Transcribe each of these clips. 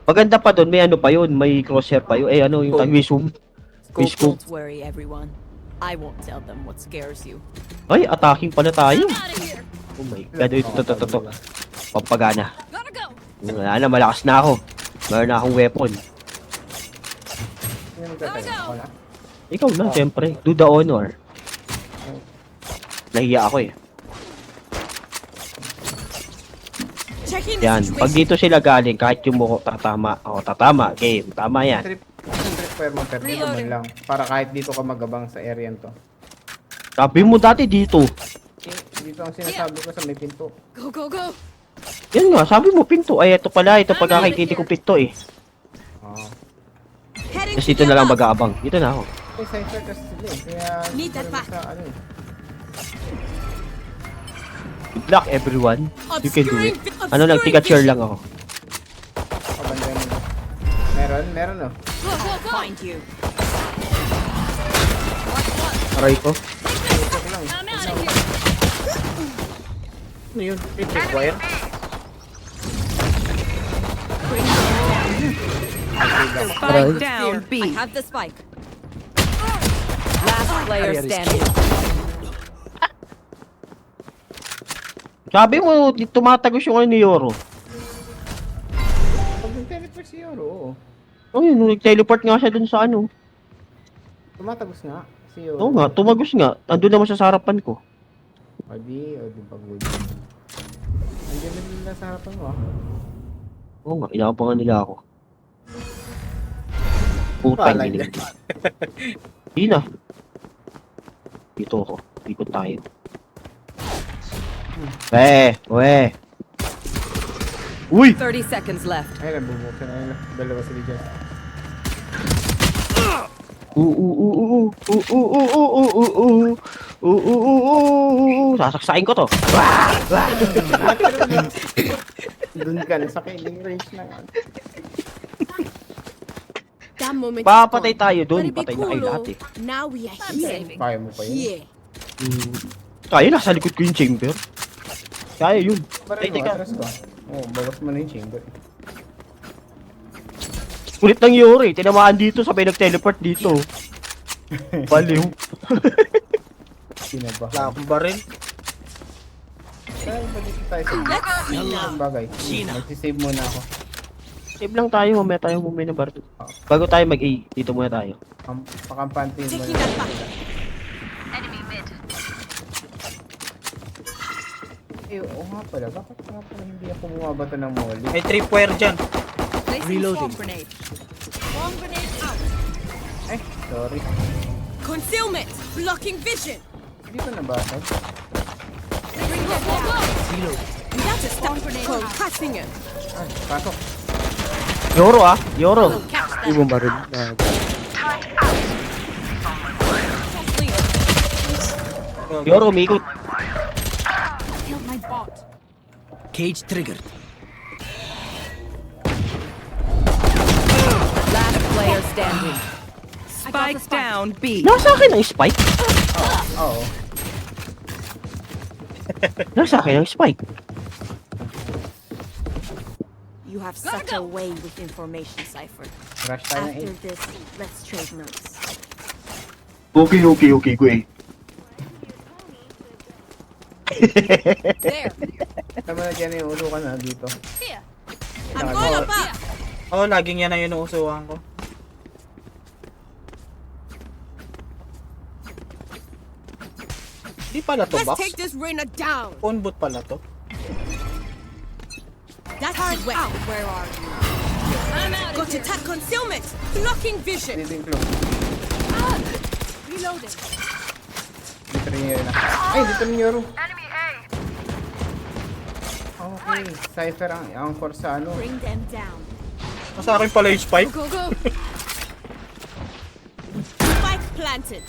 Maganda pa doon, may ano pa yun, may crosshair pa yun. Eh ano, yung tag zoom. May scope. Don't worry, everyone. I won't tell them what scares you. Ay, attacking pala tayo. I'm out of here. Oh my god, ito. Pampagana. Gotta go. Wala na, malakas na ako. Meron na akong weapon. Sino magtataya? Ako na? Ikaw na, siyempre. Do the honor. Nahiya ako eh. Checking the Yan, pag situation. dito sila galing, kahit yung muko tatama. O, tatama, game. Tama yan. Trip fire mo, pero dito man lang. Para kahit dito ka magabang sa area to. Sabi mo dati dito. Dito ang sinasabi ko sa may pinto. Go, go, go. Yan nga, sabi mo pinto. Ay, ito pala, ito pagkakikiti ko pinto eh. Oo. Heading Tapos dito na lang mag-aabang. Dito na ako. Eh, cypher kasi sila eh. Kaya... Need that back. Sa, ano eh. Good luck everyone. You can do it. Ano lang, tika-cheer lang ako. Kabanda nila. Meron oh. Go, go, go. Find you. Aray ko. Tusok lang. I'm out of here. Ano yun? Wire? Spike down I B. have the spike. Last player standing. Sabi mo, tumatagos yung ano ni Yoro. Pag nag-teleport si Yoro, oo. Oh, yun, nag-teleport nga siya dun sa ano. Tumatagos nga si Yoro. Oo nga, tumagos nga. Andun naman siya sa harapan ko. O di pag-good. Andiyan na nila sa harapan mo ah. Oo nga, inaabangan nila ako. Putang Wala giling. niya. Hindi na. Dito ako. Ikot tayo. Uy! 30 seconds left. Ay, nabubuksan na nila. Dalawa sila dyan. Sasaksain ko to. Doon ka na sa killing range na nga. That moment Papatay is gone. tayo dun. But it'd be Patay na kayo cool, lahat oh. eh. Now we are here. Kaya mo pa yun. Yeah. Kaya, nasa likod ko yung chamber. Kaya yun. Baril Ay, mo, teka. atras ko. Oo, bawas mo na yung chamber. Kulit ng Yori. Tinamaan dito, sabay nag-teleport dito. Baliw. Sinabahan. Wala akong baril. Kaya ba dito tayo sa ang bagay? Magsisave muna ako. Save lang tayo, mamaya tayo mumay na bar. Bago tayo mag-A, dito muna tayo. Pakampante mo Taking na. that back. Eh, oo nga pala. Bakit nga pala hindi ako bumabato ng molly? May tripwire dyan. Placing swarm grenade. Swarm grenade out. Ay, sorry. Concealment. Blocking vision. Dito na ba ako? Bring them down. That's a swarm grenade. Concussing it. Ay, pasok. Yoro ah, Yoro. Catch that. Ibang baril. Yoro, umikot. Killed my bot. Cage triggered. Last player standing. I got the Spike spike. down B. Nasa akin ang spike. Oo. Nasa akin ang spike. You have such a way with information, Cypher. Rush tayo ng After 8. this, let's trade notes. Okay, go eh. There. Tama na dyan yung ulo ka na dito. Here. I'm going up. Oo, laging yan ang inuusuhan ko. Di pala to, Let's box. take this Reyna down. Phone boot pala to. That's hard out. Where are you? I'm out. Got attack concealment. Blocking vision. Dito yung close. Reloading. Dito rin yun na. Ay, dito rin Yoro. Okay, Cypher ang core sa ano. Bring them down. Nasa akin pala yung spike. Go, go. Spike planted.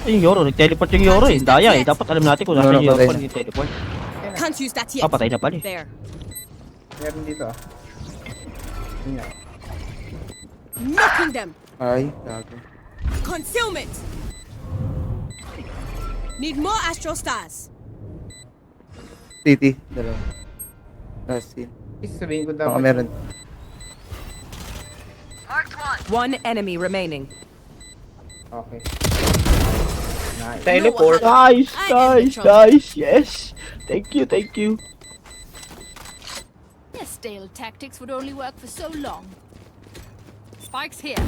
Ay, yung Yoro, nag-teleport yung Yoro eh. Daya eh. Dapat alam natin kung nasa yung Yoro pala yung teleport. Can't use that yet. Ah, patay na pala eh. There. Meron dito ah. Yun nga. Knocking them. Ay, gago. Concealment. Need more astral stars. City, dalawa. Last scene. Sabihin ko Baka dapat. meron. One enemy remaining. Okay. Nice. Teleport. Nice, nice, nice. Yes. Thank you, thank you. Their stale tactics would only work for so long. Spike's here.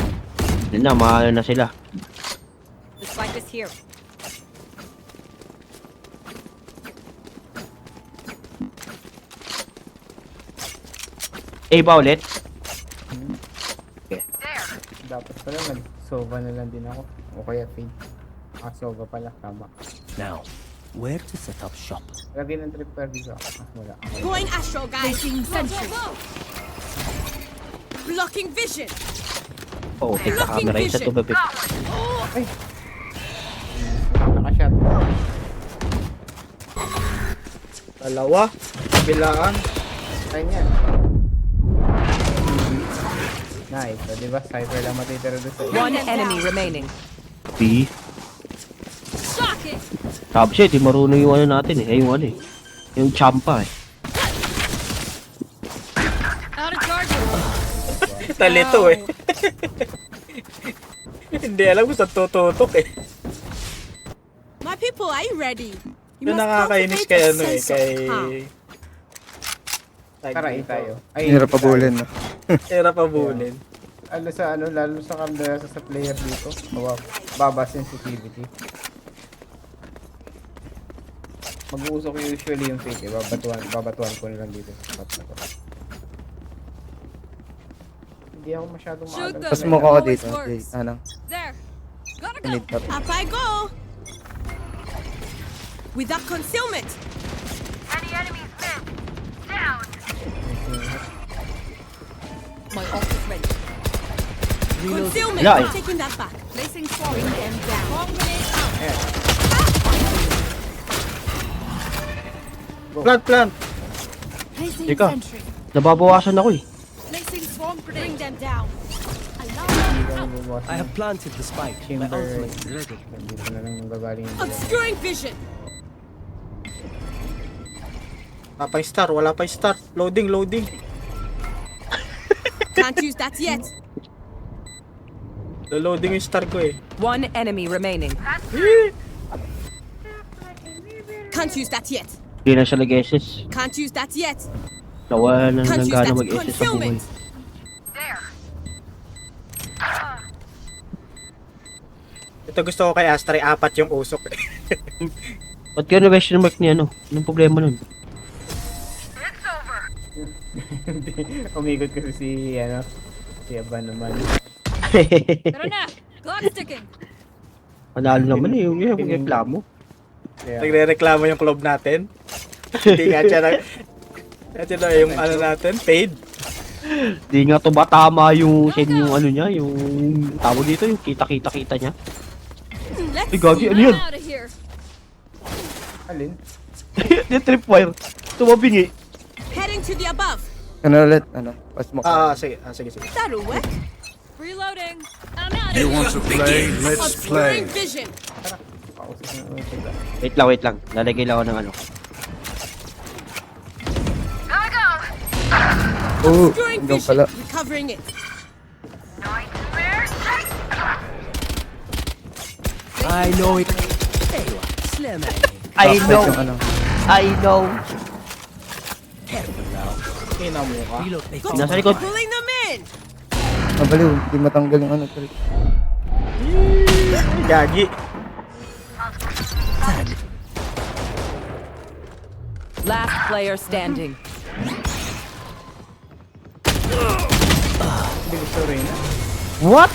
Yun na, maano na sila. The spike is here. A ba ulit? Dapat pala nag-sova na lang din ako. O kaya fade. Ah, sova pala. Tama. Now, where to set up shop? Lagi ng tripper dito. Ah, wala. Okay. Going astral, guys. Placing sentry. Blocking vision. Oo, take the camera isa to baby. Nakashot. Dalawa. Bilaan. Kanya. Nice. So, diba? Cypher lang matitira doon sa One enemy remaining. B. Shock it. Sabi siya, di marunong yung ano natin eh. Yung ano eh. Yung champa eh. Out of charges. Talito eh. Hindi alam kung saan tututok eh. My people, are you ready? You Yung nakakainis kay ano eh, kay... Tara, tayo. Ay, Hirap pabulin, no? Hirap pabulin. Ano sa ano, lalo sa camera sa player dito. Baba sensitivity. Mag-uusok ko usually yung fake eh. Babatuan ko na lang dito. Hindi ako masyadong Shoot maagal. them. Pas mo ko Always dito. works. Okay, ano? There. Gotta go. Init pa. Up I go. With that concealment. My ult is ready. Concealment. Yeah. I'm taking that back. Placing swarm. Bring them down. Bomb grenade out. Plant. Placing Teka. sentry. Nababawasan ako eh. Placing swarm Bring grenade. them down. Alarm. I have planted the spike. My Chamber. ultimate is ready. Dito na lang yung gagaling yung Obscuring vision. Wala pa yung star, wala pa yung star. Loading. Can't use that yet. Loading yung star ko eh. One enemy remaining. Can't use that yet. Hindi na siya nag-SS. Can't use that yet. Nawala na Can't ng use gana that. mag-SS sa buhay. Concealment. Ito gusto ko kay Astra, 4 yung usok eh. Ba't kaya na-question mark niya ano? Anong problema nun? Umigot kasi si Aba naman. Tara na. Clock's ticking. Panalo naman eh. Yung reklamo. Kaya, Nagre-reklamo yung club natin. Hindi nga siya na yung ano natin, paid. Di nga to ba tama yung send yung ano niya, yung tawag dito, yung kita niya. Let's Ay, gagi, ano I'm yun? out of here. alin? Yung tripwire. Tumabingi. heading to the above. Ano ulit? Ano? Pas mo ko. Sige. That'll work. Reloading. I'm out of You here. want to play? Let's play. Obscuring vision. Pausap na ulit sila. Wait lang. Lalagay lang ako ng ano. Oo, Obscuring hanggang vision. pala. Recovering it. I know it. Slim. I Backlight know. yung ano. I know. Careful now. Ina mo ka. Reload. They Got Nasa likod. pulling them in. Mabaliw, hindi matanggal yung ano. Sorry. Gagi. Last player standing. Bilis to rin. What?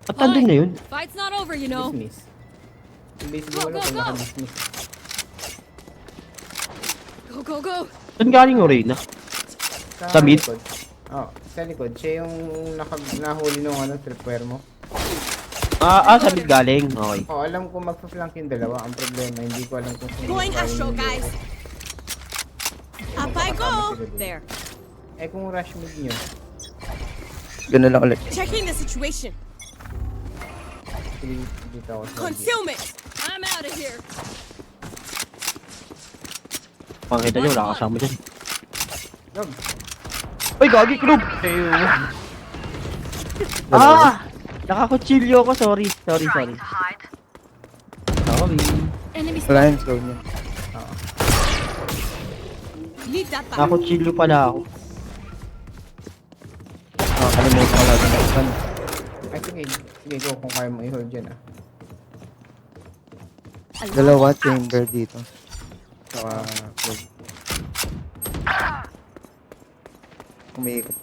Ba't nandun na yun? Fight's not over, you know. Dismiss. Hindi siguro Go, go, kung go. naka-dismiss. Go, go, go. Saan galing yung Reyna? Sa mid? likod. Oh, sa likod. Siya yung nahuli nung tripwire mo. Sa mid galing. Okay. Oh, alam ko magpa-flank yung dalawa. Ang problema, hindi ko alam kung sino Going yung astral, yung- guys. Up I go. There. Eh kung rush mid nyo, Ganun lang ulit. Checking the situation. dito ako sa Concealment. I'm out of here. Pakita nyo, wala kasama dyan. Rob. Uy, gagi, Krub! Nakakutsilyo ako. Sorry. Sorry. Enemy Wala yung slow niya. Need that back. Nakakutsilyo pala ako. Nakakalimutan ko lagi na isan. Ay, sige, go kung kaya mo i-hold dyan ah. Dalawa chamber dito. Saka close. Umiikot.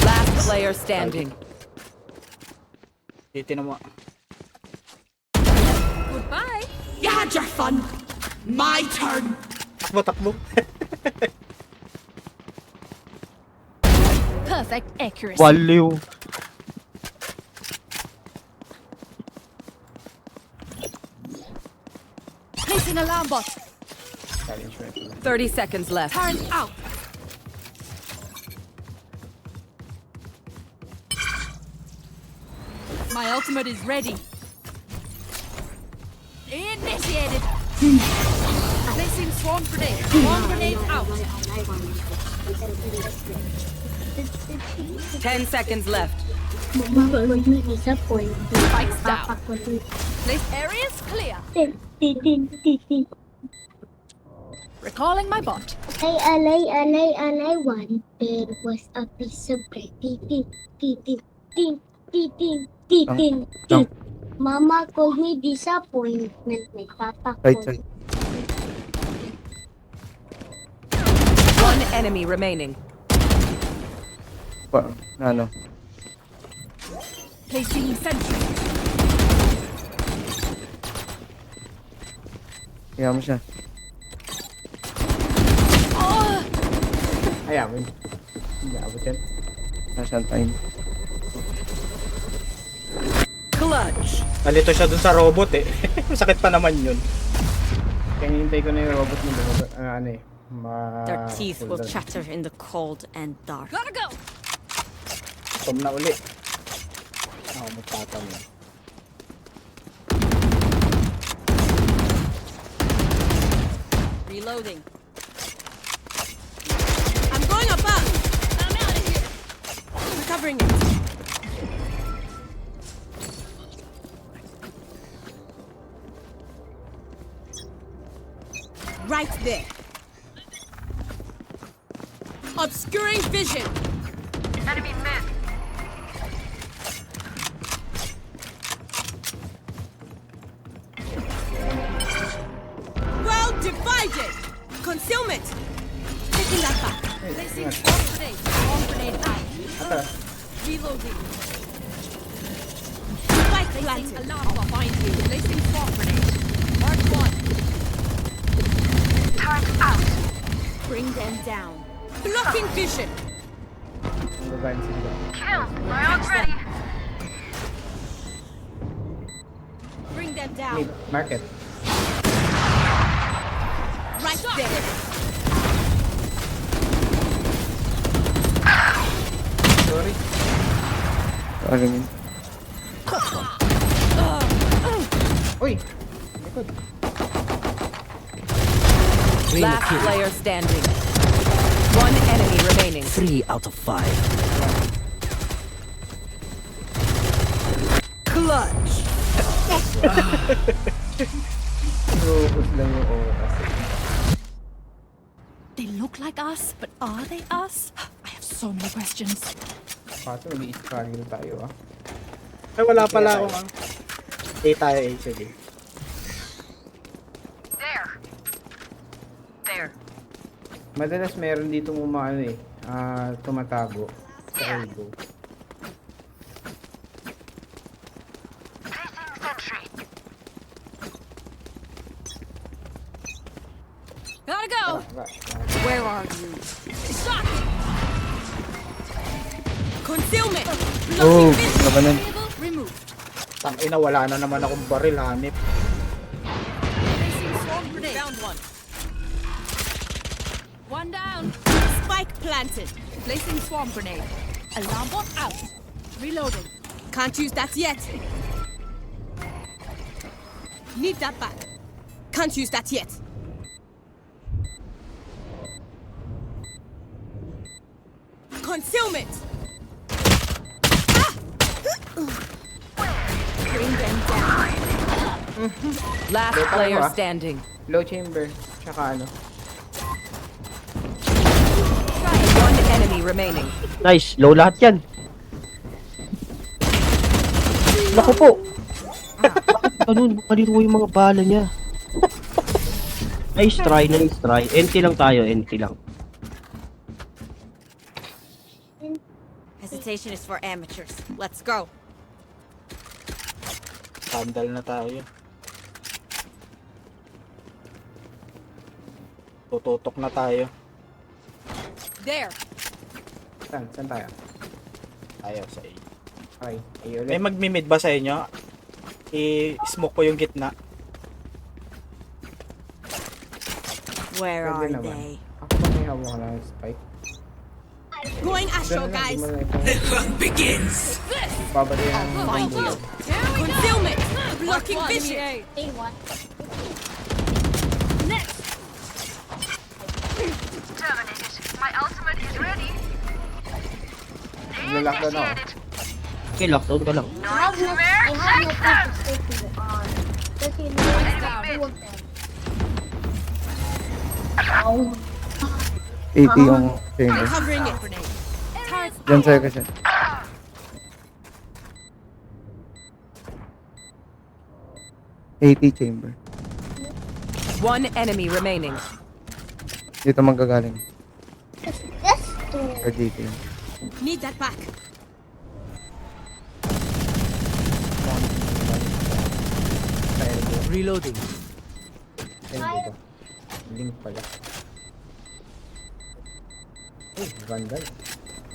Last player standing. Titignan mo. Goodbye. You had your fun. My turn. Takbo. Perfect accuracy. Waliw. Placing alarm bot. Challenge rifle. 30 seconds left. Current out. My ultimate is ready. Initiated. Placing swarm grenade. Swarm grenade out. 10 seconds left. Spikes down. Place areas clear. Recalling my bot. Alay, one. There was a piece of bread. Mama called me disappointment. May papa Right called. side. One enemy remaining. Ano? Placing sentry. Kaya mo siya. Ay, amin. Hindi abot yan. Nasaan time? Clutch. Nalito siya dun sa robot eh. Sakit pa naman yun. Kaya hinihintay ko na yung robot mo. Ano eh. Their teeth will chatter in the cold and dark. Gotta go. Tom na uli. Ako magtatam. Reloading. I'm going above. I'm out of here. Recovering it. Right there. Obscuring vision. Enemy mid. Well divided. Concealment. Taking that back. Placing swarm grenade. Swarm grenade out. Ata. Reloading. Spike Placing planted. alarm bot behind you. Placing swarm grenade. Mark one. Turret out. Bring them down. Blocking vision. Ang babaeng sila. Bring them down. Mid. Market. Right there. Sorry. Sorry, man. Uy! Likod. Last player standing. One enemy remaining. 3 out of 5. Clutch. Focus lang yung oras. They look like us, but are they us? I have so many questions. Kaso nag-i-struggle tayo ah. Ay, wala pala akong A tayo A. Sige. Madalas meron dito umano eh. Tumatago sa elbow. Gotta go. Where are you? Shot! Concealment! Oh, Blocking vision! labanan. Table removed. Tangina, wala na naman akong baril, hanip. Placing swarm grenade. Found one. One down. Spike planted. Placing swarm grenade. Alarm bot out. Reloading. Can't use that yet. Need that back. Can't use that yet. concealment! Bring them down. Last Beta player mo, ah. standing. Low chamber. Tsaka ano. One enemy remaining. Nice, low lahat yan. Naku po. Ganun, maliro yung mga bala niya. Nice try, nice try. NT lang tayo, NT lang. Hesitation is for amateurs. Let's go. Sandal na tayo. Tututok na tayo. There. Saan tayo? Ayaw sa A. Okay, ay May ulit. magmi-mid ba sa inyo? I-smoke ko yung gitna. Where Pwede are naman. they? Ako pa may hawak na ng spike. Going astral, Ganun lang, guys. di mo na ito. Babalik ang Find you. Concealment. Blocking vision. A1. Naglalakdan ako. Okay, lockdown ka lang. I have no place to stay to on. Because you know it's got two of them. Ow. 80 yung chamber. Covering it. Diyan sa'yo kasi. Chamber. One enemy remaining. Dito manggagaling. Yes, Or dito yun. Need that back. Reloading. Ayun dito. Link pala. Uy, Vandal.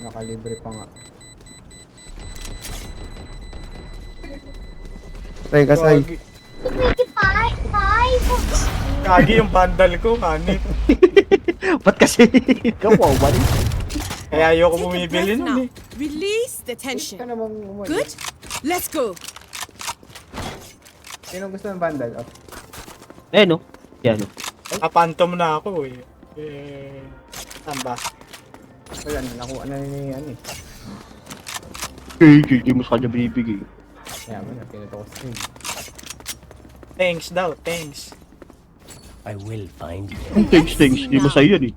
Nakalibre pa nga. Try ka, Sai. 25. Kagi yung bandal ko, kanip. Ba't kasi? Ikaw po, balik. Kaya ayoko Take a bumibili breath nun now. eh. Release the Ito tension. namang umuwi. Good? Let's go. Sino gusto ng Vandal? Oh. Eh, no? Yan, no? Kapantom na ako eh. Saan ba? Wala na, nakuha na ni ano eh. Hindi mo sa kanya binibigay. Kaya mo na, pinito ko stream. Thanks daw, thanks. I will find you. Thanks. Di mo sa'yo yan eh.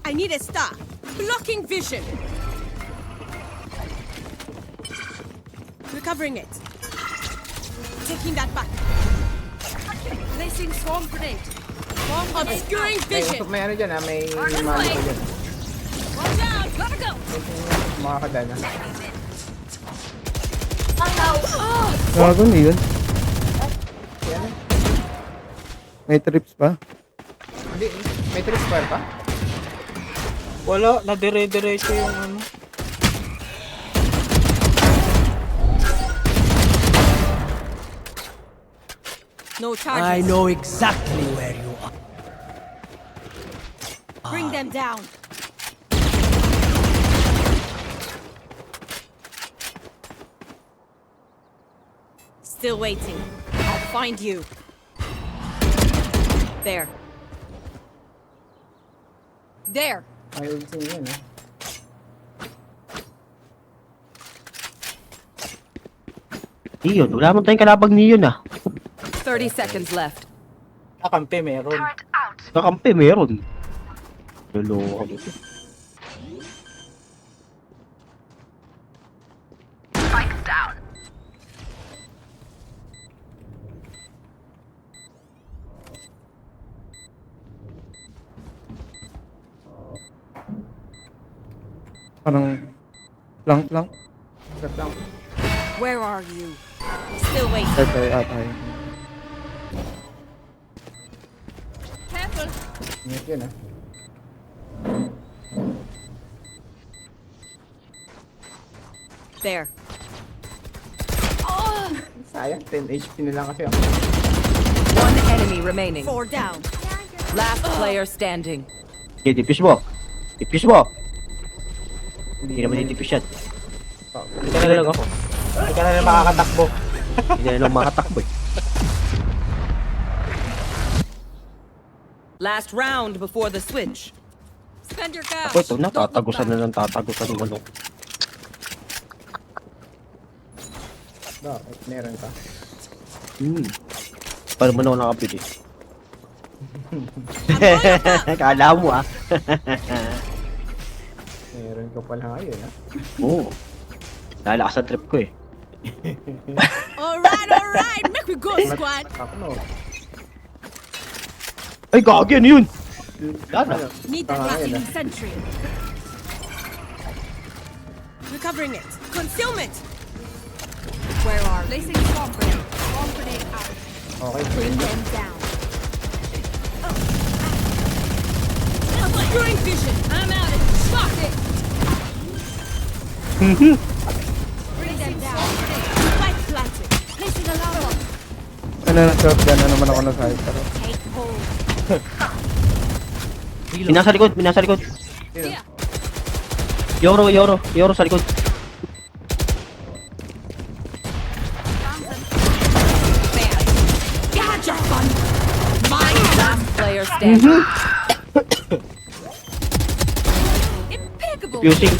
I need a star. Blocking vision. Recovering it. Taking that back. Placing swarm grenade. Obscuring May vision. usok, may ano dyan ha, may mali ko dyan. Watch out. Gotta go. Makakadana. Gago na yun. May trips pa. Hindi, may trip square pa? Wala, nadire-diretso yung ano. No I charges. know exactly where you are. Bring them down. Still waiting. I'll find you. There. There. May ulti niya yun ha. Iyon, wala man tayong kalabag niyon ah. 30 seconds left. Kakampi meron. Kakampi, meron. Lolo ako. Parang lang. Shot lang. Where are you? Still waiting. Try ata yun. Careful. Ingat yun ha. There. Sayang, 10 HP na lang kasi ako. One enemy remaining. 4 down. Last player standing. Okay, tipis mo. Tipis mo. Hindi naman itipis yan. Hindi na lang ako. Hindi ka na rin makakatakbo. Hindi na lang makatakbo eh. Last round before the switch. Spend your cash. Ako ito na, tatagusan na ng tatagusan ng manok. Bakit? Meron ka? Paano mo na ako nakapili? Kala mo ah. Meron ka pala ngayon, ha? Oo. Lalakas sa trip ko eh. Alright. Make we go, squad. Ako, no? Ay, gagi, ano yun? Lala. Need that Ah, rocket yeah. sentry. Recovering it. Concealment. Where are we? Placing swamp grenade. Swamp grenade out. Okay. Bring them down. Obscuring vision. I'm out of Shock it. Bring them down. Spike planted. Placing alarm bomb. Ano na shotgun na naman ako na side. Pero Take hold. Minasa likod, minasa likod. Here. Yoro sa likod. Gotcha fun. Last player standing. Impeccable. Fusing.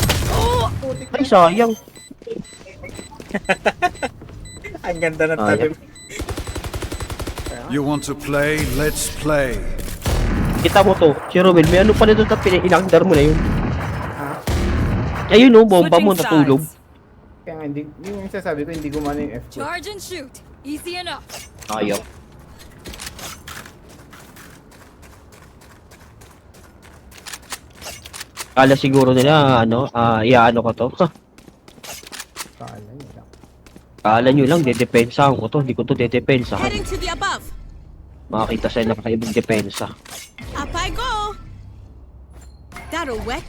Ay, sayang. Ang ganda ng Ah, talim. You want to play? Let's play. Kita mo to, si Romel, may ano pala doon na pinailandar mo na yun. Ayun oh, bomba mo Switching natulog. sides. Kaya nga, hindi, yung sasabi ko, hindi gumana yung F ko. Charge and shoot. Easy enough. Ayaw. Kala siguro nila, ano, iaano ko to. Kala nyo lang. Kala nyo lang, dedepensahan ko to. Hindi ko to dedepensahan. Heading to the above. Makakita sa'yo na kakaibang depensa. Up I go. That'll work.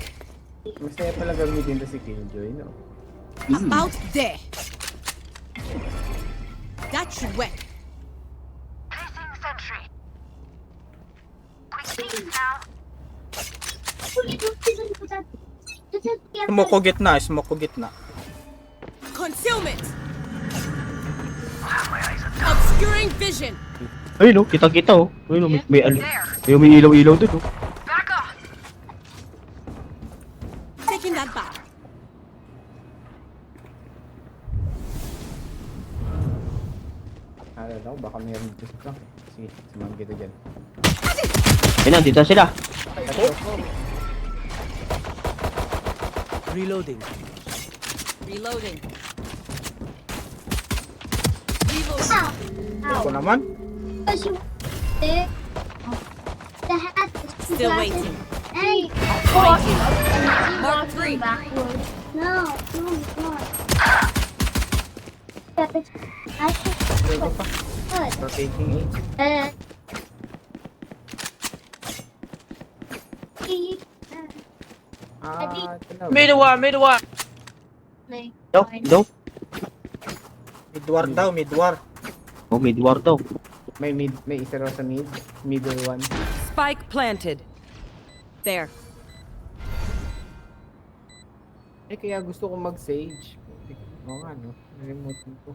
Masaya pala gamitin to si Killjoy, no? About there. That should work. Smoke ko gitna. Concealment. Obscuring vision. Ayun oh, kita-kita oh. Ayun oh, may ilaw-ilaw dun oh. Taking that back. Alala ko, baka meron dito sa flank. Sige, sumama kita dyan. Ayun na, dito sila. Reloading. Reloading. Ako naman. Because you there. The hat is Still waiting. Hey, Mark 3. backwards. No, it's not. I should Pwede pa. good. Rotating ito na. Daw, daw. Midwar daw, midwar. Oh, midwar daw. May isa raw sa mid. Middle one. Spike planted. There. Eh, kaya gusto ko mag-sage. Oo nga, no? Remote ko.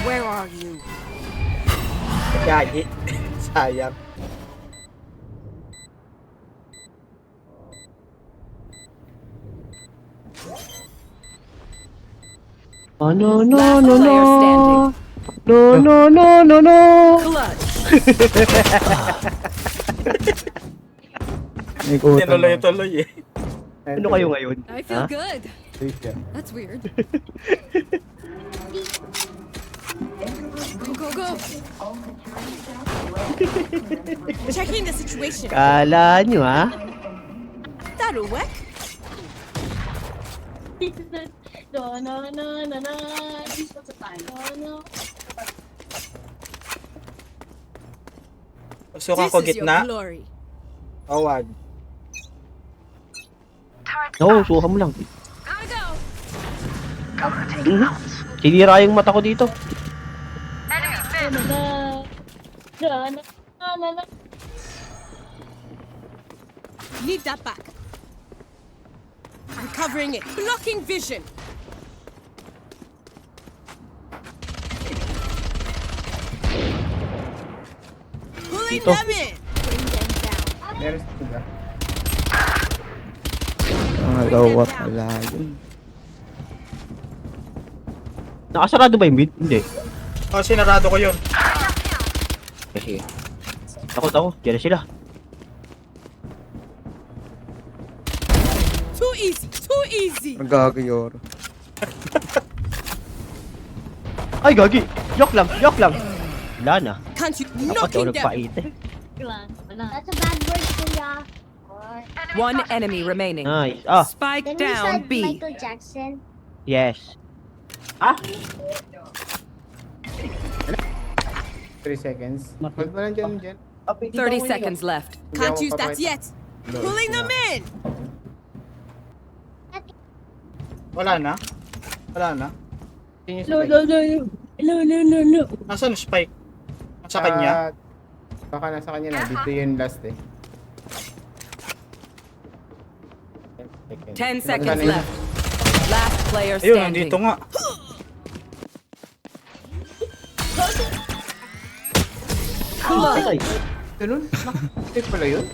Where are you? Gagi. Sayang. Oh, no, no, Last no, player standing. no. No. Clutch. may kutan. Tinuloy-tuloy eh. Ano kayo ngayon? I feel good. Safe siya. That's weird. Go, go. Checking the situation. Kala nyo ha? That'll work. Pagsukan ko This is your gitna. glory. O, wag. Oo, suka mo lang. Gotta go. Sinira yung mata ko dito. Need that back. Recovering it. Blocking vision. Pulling Dito. them in. Bring them down. Meron sila. Lawat. Wala yun. Nakasarado ba yung mid? Hindi. Oh, sinarado ko yun. Kasi, takot ako. Diyan na sila. Too easy. Too easy. Nagkakayor. Ay, gagi! Joke lang, joke lang! Wala na. Can't you Dapat ako knocking them? nagpait eh. That's a bad word, kuya. One enemy remaining. Nice. Ah, Spike Then we down said B. Michael Jackson. yes. Ah! 3 seconds. Hold mo lang dyan. 30 seconds left. Can't Hindi use ako that papayta. yet. Pulling them in. Wala na? Wala na? Yun yung spike. Nasaan yung spike? Sa kanya? Baka nasa kanya na. Dito yung last eh. 10 seconds left. Last player Ayun, standing. nandito nga. Ay, Ganun? Nakakit pala yun?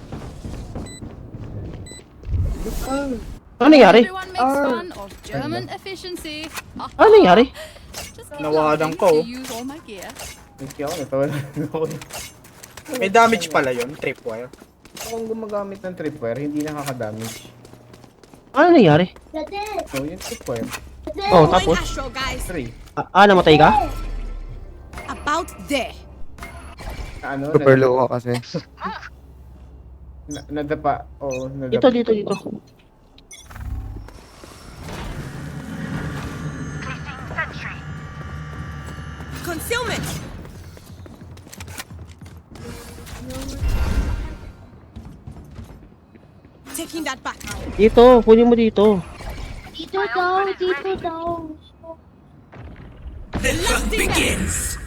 ano nangyari? Everyone makes fun of German efficiency. Ano nangyari? Just keep Nawadan laughing ko. to use all my gear. Hindi ako, natawa na ako. May damage pala yun, tripwire. Kung gumagamit ng tripwire, hindi nakaka-damage. Ano nangyari? Brother, So, yung tripwire, Oh, Going tapos? Astro, guys. 3. Namatay ka? About there. Na ano? Super low ka kasi. Nadapa. Oo, Dito, nadapa. dito. Concealment. Taking that back. Dito, kunin mo dito. dito daw, dito daw. Begins.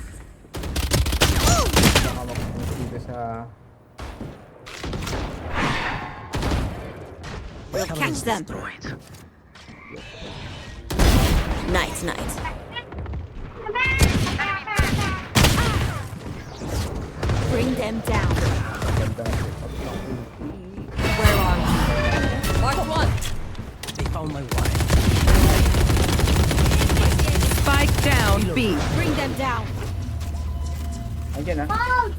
Baka mapupunta dito sa... Catch them. Nice, nice. Bring them down. Where are you? Mark one. They found my wife. Spike down B. Bring them down. Andiyan ah. Mom!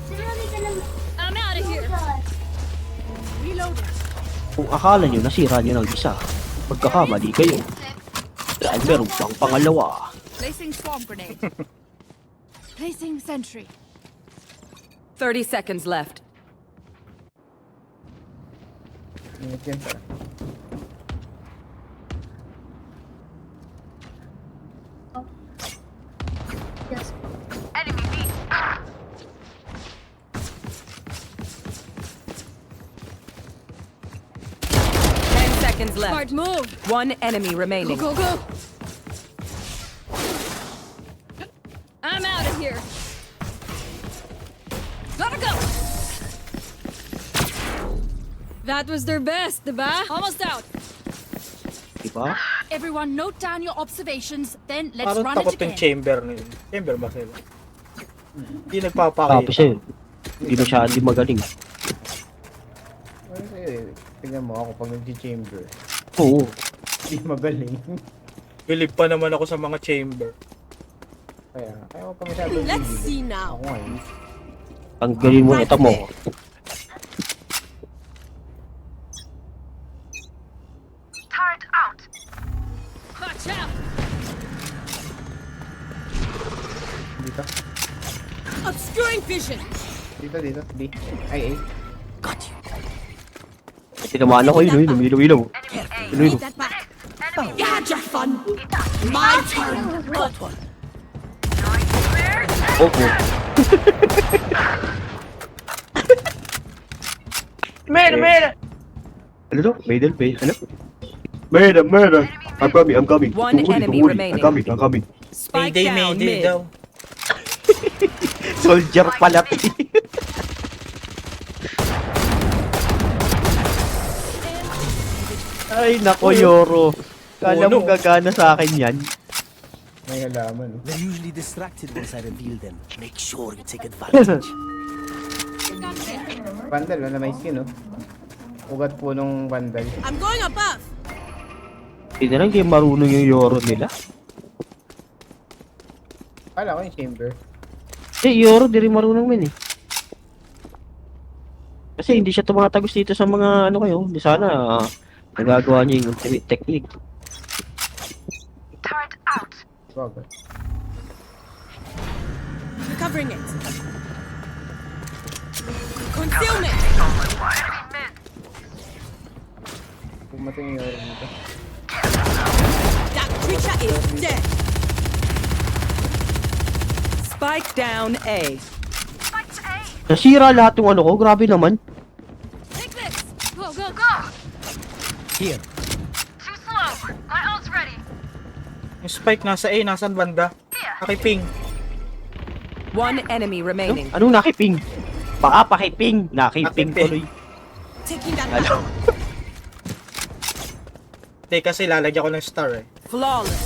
Sinali ka na. I'm out of here. Reloading. Kung akala nyo nasira nyo ng isa, magkakamali kayo. Dahil meron pang pangalawa. Placing swarm grenade. Placing sentry. 30 seconds left. Ingat yan pala. Yes. 10 seconds left. Smart move. One enemy remaining. Go, go. I'm out of here. Gotta go. That was their best, diba? Almost out. Diba? Everyone note down your observations, then let's Parang run takot it yung again. chamber na yun. Chamber ba sila? Hindi Tapos nagpapakita. yun, hindi masyadong magaling. Kasi, tingnan mo ako pag nag-chamber. Oo. Hindi magaling. Bilib pa naman ako sa mga chamber. Kaya ako pa masyadong Let's bibili. see now. Ako ngayon. Ang galing mo ito mo. Watch out. Dito. Obscuring vision. Dito. B. Ay, A. Tinamaan ako yun, lumilaw. Need that back. You had your fun. My turn. Opo. Ano to? Middle bay. Ano? Murder. I'm coming. One enemy remaining. I'm coming. Spike Mayday, down mayday mid. daw. Soldier pala. Ay, nako, Yoro. Kala mo Uno. gagana sa akin yan. May halaman. They're usually distracted once I reveal them. Make sure you take advantage. Vandal, wala may skin, oh. Ugat po nung vandal. I'm going above. Hindi na lang, hindi marunong yung Yoro nila. Kala ko yung chamber. Yoro, di rin marunong min eh. Kasi hindi siya tumatagos dito sa mga ano kayo. Hindi sana nagagawa niya yung ultimate technique. Bago. Recovering it. Concealment. Pumatay yung Yoro dito. That creature is dead. Spike down A. Nasira lahat yung ano ko. Grabe naman. Take this. Go, go, go. Here. Yung spike nasa A, nasan banda? Nakiping. One enemy remaining. Anong nakiping? Baka pakiping. Nakiping Nakiping. tuloy. Taking that Ano? back. Hindi, kasi lalagyan ko ng star eh. Flawless.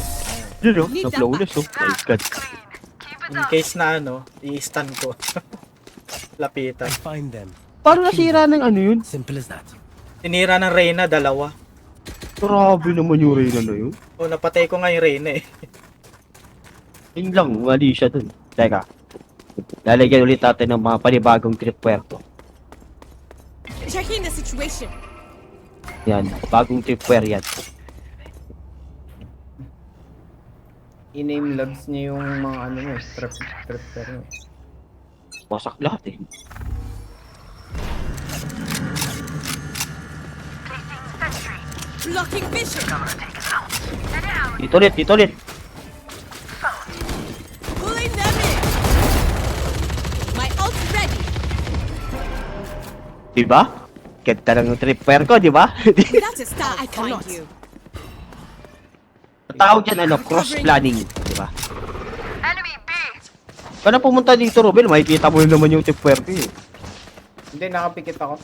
Yun o. Na-flawless oh. My God. In case na ano, i-stun ko. Lapitan. I find them. Paano nasira ng ano yun? Simple as that. Tinira ng Reyna, dalawa. Grabe naman yung Reyna na yun. O, napatay ko nga yung Reyna eh. Yun lang, mali siya dun. Teka. Lalagyan ulit natin ng mga panibagong tripware. Checking the situation. Yan, bagong tripware yan. I-name logs niya yung mga ano mo, trap mo. Wasak lahat eh. Blocking vision. Dito ulit, dito ulit. Pulling them in. My ult's ready. Diba? Ganda lang yung tripware ko, diba? Without a star, I cannot. Tawag dyan ano, cross-planning. Diba? Kaya pumunta dito, Robel, makikita mo naman yung tripware ko eh. Hindi, nakapikit ako.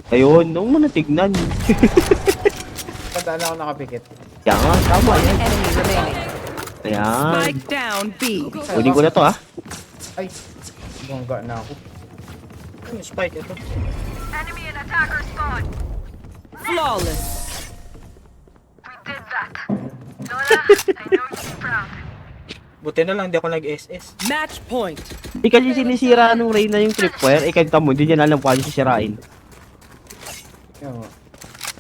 Ayun, nung mo natignan. Padaan ako nakapikit. Kaya nga, tama One yan. enemy remaining. Ayan. Spike down B. Kunin ko na to ha. Ay, bongga na ako. Ano yung spike ito? Flawless. Buti na lang, hindi ako nag-SS. Match point. Di kasi sinisira nung Reyna yung tripwire, eh kagta mo, hindi niya alam kung ano sisirain. Yan mo.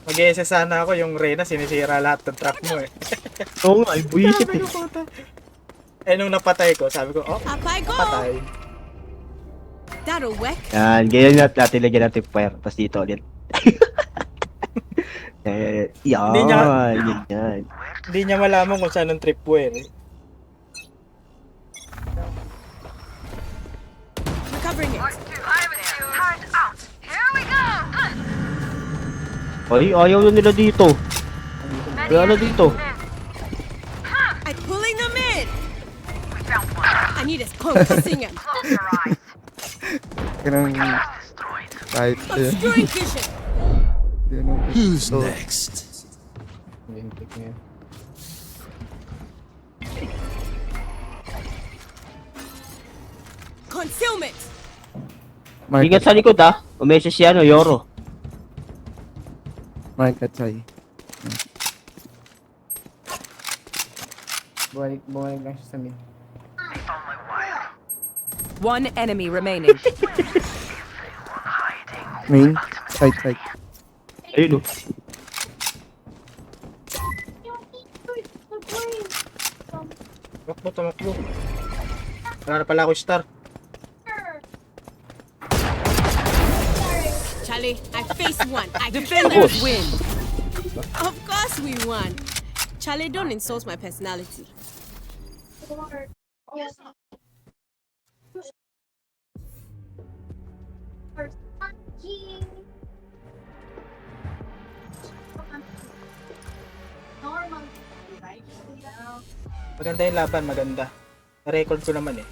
Mag-SS sana ako, yung Reyna, sinisira lahat ng trap mo eh. Oo nga, ay buwisit eh. Eh, nung napatay ko, sabi ko, oh, Up I go. patay. That'll work. Yan, ganyan natin lagyan ng tripwire, tapos dito ulit. Yan, Hindi niya- yan. Hindi niya malaman kung saan ang tripwire eh. Recovering it. Ay, ayaw na nila dito. Kaya na dito. I'm pulling them in. I need a focusing him. Ganun. Kahit Obscuring vision. Who's next? Lintik niya. Concealment. Ingat sa likod ha. Umeses si ano, Yoro. Market sa'yo. Bumalik lang siya sa mid. One enemy remaining. Main. Side. Ayun oh. Tumakbo. Wala na pala ako star. Charlie, I faced one. I killed Defenders him. win. Of course we won. Charlie, don't insult my personality. Maganda yung laban, maganda. Na-record ko naman eh.